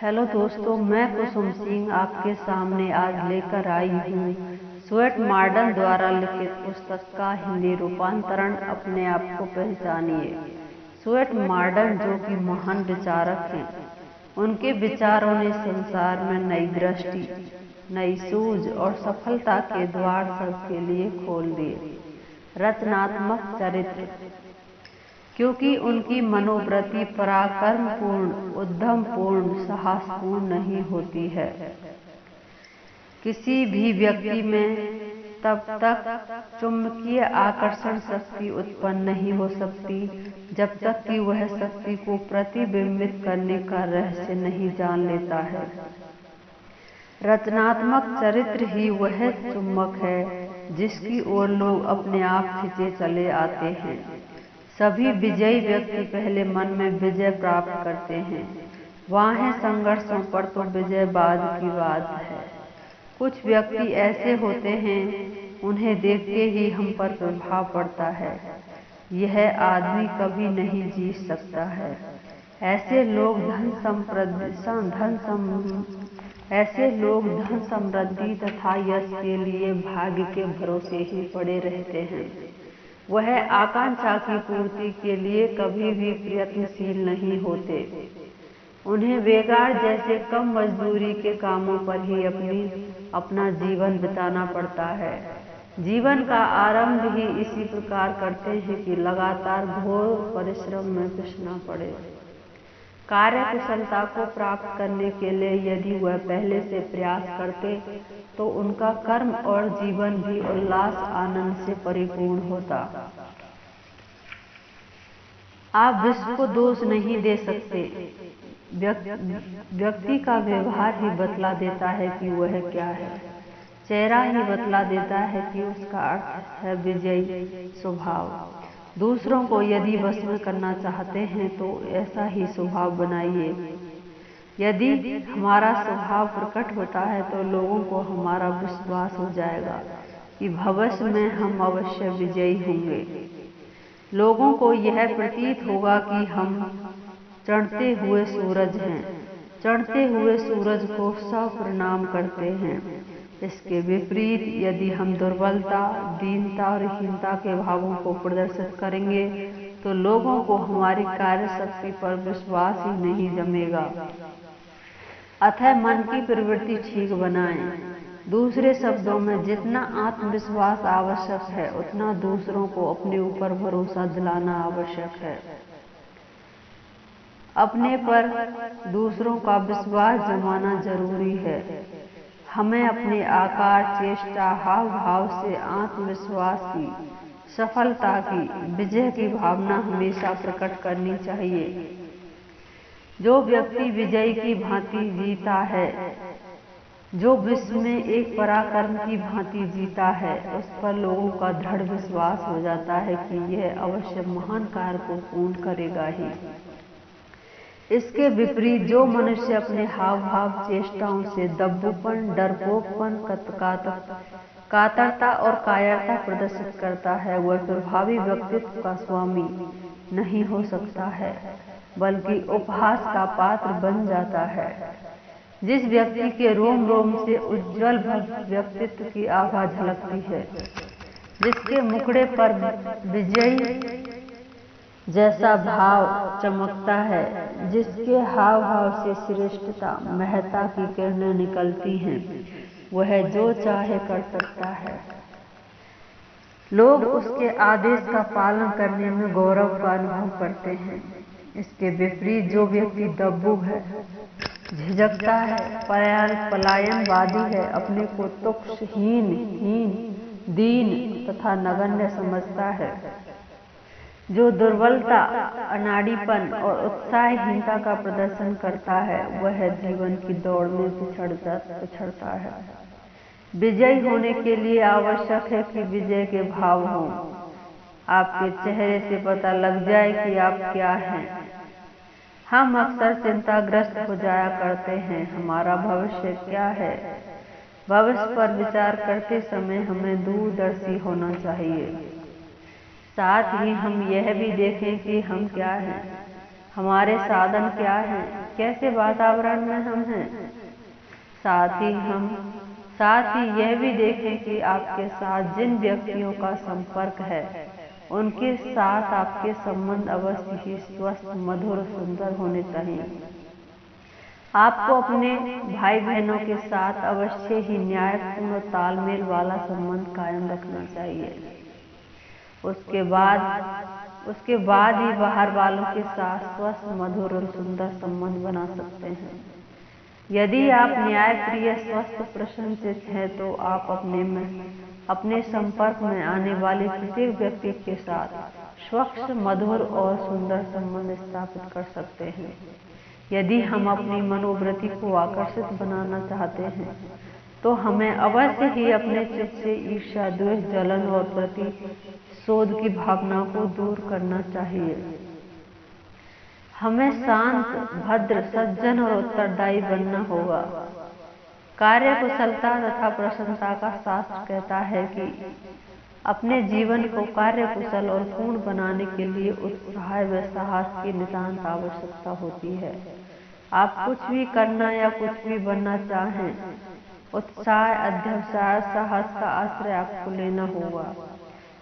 Hello दोस्तों, मैं कुसुम सिंह आपके सामने आज लेकर आई हूँ स्वेट मॉर्डन द्वारा लिखित पुस्तक का हिंदी रूपांतरण अपने आप को पहचानिए। स्वेट मॉर्डन जो कि महान विचारक हैं, उनके विचारों ने संसार में नई दृष्टि, नई सूझ और सफलता के द्वार सबके लिए खोल दिए। रचनात्मक चरित्र, क्योंकि उनकी मनोवृत्ति पराक्रमपूर्ण, उद्यमपूर्ण, साहसपूर्ण नहीं होती है। किसी भी व्यक्ति में तब तक चुंबकीय आकर्षण शक्ति उत्पन्न नहीं हो सकती जब तक कि वह शक्ति को प्रतिबिंबित करने का रहस्य नहीं जान लेता है। रचनात्मक चरित्र ही वह चुंबक है जिसकी ओर लोग अपने आप खिंचे चले आते हैं। सभी विजयी व्यक्ति पहले मन में विजय प्राप्त करते हैं, वहाँ संघर्षों पर तो विजय बाद की बात है। कुछ व्यक्ति ऐसे होते हैं, उन्हें देखते ही हम पर प्रभाव पड़ता है, यह आदमी कभी नहीं जीत सकता है। ऐसे लोग धन समृद्धि तथा यश के लिए भाग्य के भरोसे ही पड़े रहते हैं। वह आकांक्षा की पूर्ति के लिए कभी भी प्रयत्नशील नहीं होते। उन्हें बेकार जैसे कम मजदूरी के कामों पर ही अपना जीवन बिताना पड़ता है। जीवन का आरंभ ही इसी प्रकार करते हैं कि लगातार घोर परिश्रम में पिसना पड़े। कार्य कुशलता को प्राप्त करने के लिए यदि वह पहले से प्रयास करते तो उनका कर्म और जीवन भी उल्लास आनंद से परिपूर्ण होता। आप विश्व को दोष नहीं दे सकते। व्यक्ति का व्यवहार ही बतला देता है कि वह क्या है। चेहरा ही बतला देता है कि उसका अर्थ है विजयी स्वभाव। दूसरों को यदि वश में करना चाहते हैं तो ऐसा ही स्वभाव बनाइए। यदि हमारा स्वभाव प्रकट होता है तो लोगों को हमारा विश्वास हो जाएगा कि भविष्य में हम अवश्य विजयी होंगे। लोगों को यह प्रतीत होगा कि हम चढ़ते हुए सूरज हैं। चढ़ते हुए सूरज को सब प्रणाम करते हैं। इसके विपरीत यदि हम दुर्बलता, दीनता और हीनता के भावों को प्रदर्शित करेंगे तो लोगों को हमारी कार्य शक्ति पर विश्वास ही नहीं जमेगा। अतः मन की प्रवृत्ति ठीक बनाएं। दूसरे शब्दों में, जितना आत्मविश्वास आवश्यक है उतना दूसरों को अपने ऊपर भरोसा दिलाना आवश्यक है। अपने पर दूसरों का विश्वास जमाना जरूरी है। हमें अपने आकार, चेष्टा, हाव भाव से आत्मविश्वास की, सफलता की, विजय की भावना हमेशा प्रकट करनी चाहिए। जो व्यक्ति विजयी की भांति जीता है, जो विश्व में एक पराक्रम की भांति जीता है, उस पर लोगों का दृढ़ विश्वास हो जाता है कि यह अवश्य महान कार्य को पूर्ण करेगा ही। इसके विपरीत जो मनुष्य अपने हाव भाव, चेष्टाओं से दब्बूपन, डरपोकपन, कातरता और कायरता प्रदर्शित करता है, वह प्रभावी व्यक्तित्व का स्वामी नहीं हो सकता है, बल्कि उपहास का पात्र बन जाता है। जिस व्यक्ति के रोम रोम से उज्ज्वल व्यक्तित्व की आभा झलकती है, जिसके मुखड़े पर विजयी जैसा भाव चमकता है, जिसके हाव भाव से श्रेष्ठता, महत्ता की किरणें निकलती हैं, वह जो चाहे कर सकता है। लोग उसके आदेश का पालन करने में गौरव का अनुभव करते हैं। इसके विपरीत जो व्यक्ति दब्बू है, झिझकता है, पलायनवादी है, अपने को तुच्छ, हीन, दीन तथा नगण्य समझता है, जो दुर्बलता, अनाड़ीपन और उत्साहहीनता का प्रदर्शन करता है, वह जीवन की दौड़ में पिछड़ता है। विजयी होने के लिए आवश्यक है कि विजय के भाव हों। आपके चेहरे से पता लग जाए कि आप क्या हैं। हम अक्सर चिंताग्रस्त हो जाया करते हैं, हमारा भविष्य क्या है। भविष्य पर विचार करते समय हमें दूरदर्शी होना चाहिए। साथ ही हम यह भी देखें कि हम क्या हैं, हमारे साधन क्या हैं, कैसे वातावरण में हम हैं। साथ ही यह भी देखें कि आपके साथ जिन व्यक्तियों का संपर्क है उनके साथ आपके संबंध अवश्य ही स्वस्थ, मधुर, सुंदर होने चाहिए। आपको अपने भाई बहनों के साथ अवश्य ही न्यायपूर्ण और तालमेल वाला संबंध कायम रखना चाहिए। उसके बाद ही बाहर वालों के साथ स्वस्थ, मधुर और सुंदर संबंध बना सकते हैं। यदि आप न्यायप्रिय, स्वस्थ, प्रशंसित हैं तो आप अपने संपर्क में आने वाले प्रत्येक व्यक्ति के साथ स्वच्छ, मधुर और सुंदर संबंध स्थापित कर सकते हैं। यदि हम अपनी मनोवृत्ति को आकर्षित बनाना चाहते हैं तो हमें अवश्य ही अपने चित्त से ईर्ष्या, द्वेष, जलन और प्रतिशोध की भावना को दूर करना चाहिए। हमें शांत, भद्र, सज्जन और उत्तरदायी बनना होगा। कार्यकुशलता तथा प्रसन्नता का शास्त्र कहता है कि अपने जीवन को कार्यकुशल और पूर्ण बनाने के लिए उत्साह व साहस की नितांत आवश्यकता होती है। आप कुछ भी करना या कुछ भी बनना चाहें, उत्साह, अध्यवसाय, साहस का आश्रय आपको लेना होगा।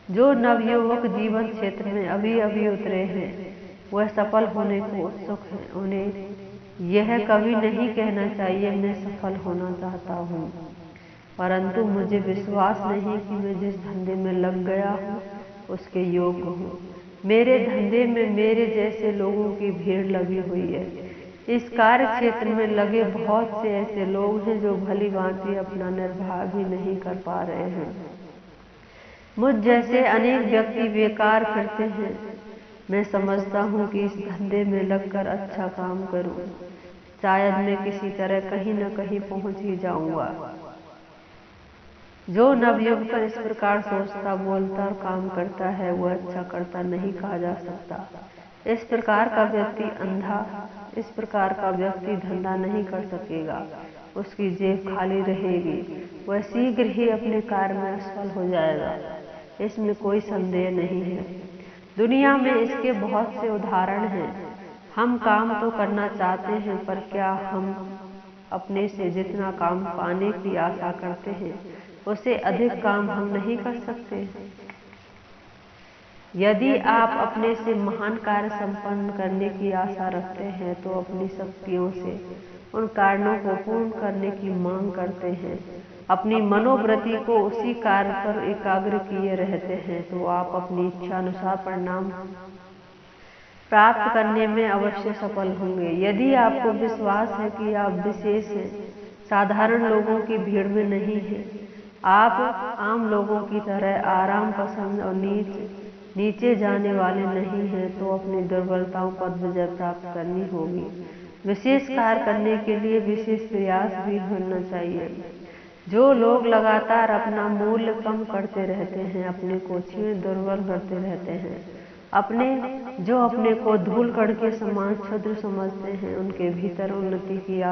जो नवयुवक जीवन क्षेत्र में अभी अभी उतरे हैं वह सफल होने को उत्सुक हैं। उन्हें यह कभी नहीं कहना चाहिए मैं सफल होना चाहता हूँ, परंतु मुझे विश्वास नहीं कि मैं जिस धंधे में लग गया हूँ उसके योग्य हूँ। मेरे धंधे में मेरे जैसे लोगों की भीड़ लगी हुई है। इस कार्य क्षेत्र में लगे बहुत से ऐसे लोग हैं जो भली भांति अपना निर्वाह भी नहीं कर पा रहे हैं। मुझ जैसे अनेक व्यक्ति बेकार फिरते हैं। मैं समझता हूँ कि इस धंधे में लगकर अच्छा काम करूँ, शायद मैं किसी तरह कहीं न कहीं पहुँच ही जाऊंगा। जो नवयुवक इस प्रकार सोचता, बोलता और काम करता है वह अच्छा करता नहीं कहा जा सकता। इस प्रकार का व्यक्ति धंधा नहीं कर सकेगा, उसकी जेब खाली रहेगी, वह शीघ्र ही अपने कार्य में असफल हो जाएगा, इसमें कोई संदेह नहीं है। दुनिया में इसके बहुत से उदाहरण हैं। हम काम तो करना चाहते हैं, पर क्या हम अपने से जितना काम पाने की आशा करते हैं उससे अधिक काम हम नहीं कर सकते? यदि आप अपने से महान कार्य संपन्न करने की आशा रखते हैं तो अपनी शक्तियों से उन कारणों को पूर्ण करने की मांग करते हैं, अपनी मनोवृत्ति को उसी कार्य पर एकाग्र किए रहते हैं, तो आप अपनी इच्छा अनुसार परिणाम प्राप्त करने में अवश्य सफल होंगे। यदि आपको विश्वास है कि आप विशेष हैं, साधारण लोगों की भीड़ में नहीं हैं, आप आम लोगों की तरह आराम पसंद और नीचे जाने वाले नहीं हैं, तो अपनी दुर्बलताओं पर विजय प्राप्त करनी होगी। विशेष कार्य करने के लिए विशेष प्रयास भी होना चाहिए। जो लोग लगातार अपना मूल्य कम करते रहते हैं, अपने को क्षीण, दुर्बल करते रहते हैं, जो अपने को धूल कण के समान क्षुद्र समझते हैं, उनके भीतर उन्नति की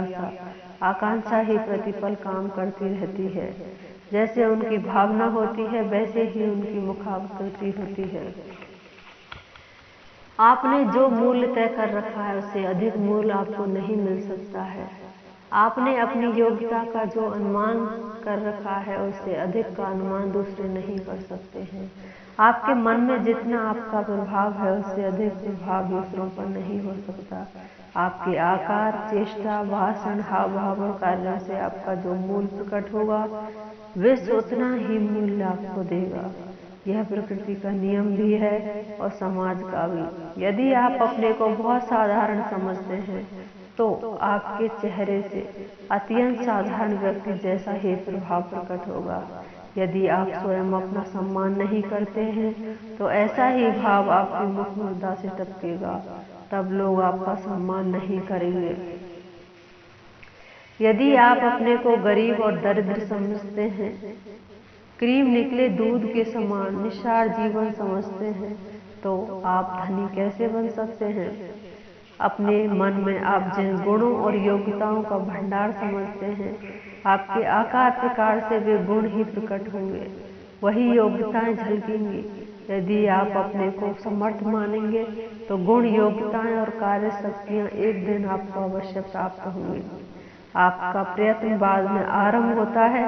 आकांक्षा ही प्रतिपल काम करती रहती है। जैसे उनकी भावना होती है वैसे ही उनकी मुखाकृति होती है। आपने जो मूल्य तय कर रखा है उससे अधिक मूल्य आपको नहीं मिल सकता है। आपने अपनी योग्यता का जो अनुमान कर रखा है उससे अधिक का अनुमान दूसरे नहीं कर सकते हैं। आपके मन में जितना आपका प्रभाव है उससे अधिक प्रभाव दूसरों पर नहीं हो सकता। आपके आकार, चेष्टा, भाषण, हाव भाव और कार्यों से आपका जो मूल्य प्रकट होगा विश्व उतना ही मूल्य आपको देगा। यह प्रकृति का नियम भी है और समाज का भी। यदि आप अपने को बहुत साधारण समझते हैं तो आपके चेहरे से अत्यंत साधारण व्यक्ति जैसा ही प्रभाव प्रकट होगा। यदि आप स्वयं अपना सम्मान नहीं करते हैं तो ऐसा ही भाव आपकी मुख मुद्रा से टपकेगा, तब लोग आपका सम्मान नहीं करेंगे। यदि आप अपने को गरीब और दरिद्र समझते हैं, क्रीम निकले दूध के समान निस्सार जीवन समझते हैं, तो आप धनी कैसे बन सकते हैं? अपने मन में आप जिन गुणों और योग्यताओं का भंडार समझते हैं, आपके आकार प्रकार से वे गुण ही प्रकट होंगे, वही योग्यताएं झलकेंगी। यदि आप अपने को समर्थ मानेंगे तो गुण, योग्यताएं और कार्य शक्तियां एक दिन आपको अवश्य प्राप्त होंगी। आपका प्रयत्न बाद में आरंभ होता है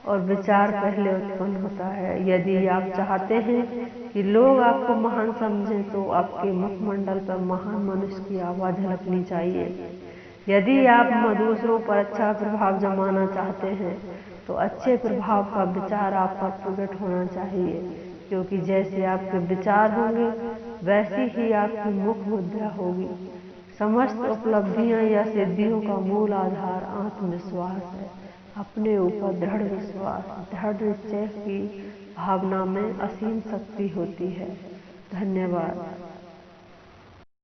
और विचार पहले उत्पन्न होता है। यदि आप चाहते हैं कि लोग आपको महान समझें तो आपके मुखमंडल पर महान मनुष्य की आवाज झलकनी चाहिए। यदि आप दूसरों पर अच्छा प्रभाव जमाना चाहते हैं तो अच्छे प्रभाव का विचार आप पर प्रकट होना चाहिए, क्योंकि जैसे आपके विचार होंगे वैसी ही आपकी मुख मुद्रा होगी। समस्त उपलब्धियां या सिद्धियों का मूल आधार आत्मविश्वास है। अपने ऊपर दृढ़ विश्वास, दृढ़ निश्चय की भावना में असीम शक्ति होती है। धन्यवाद।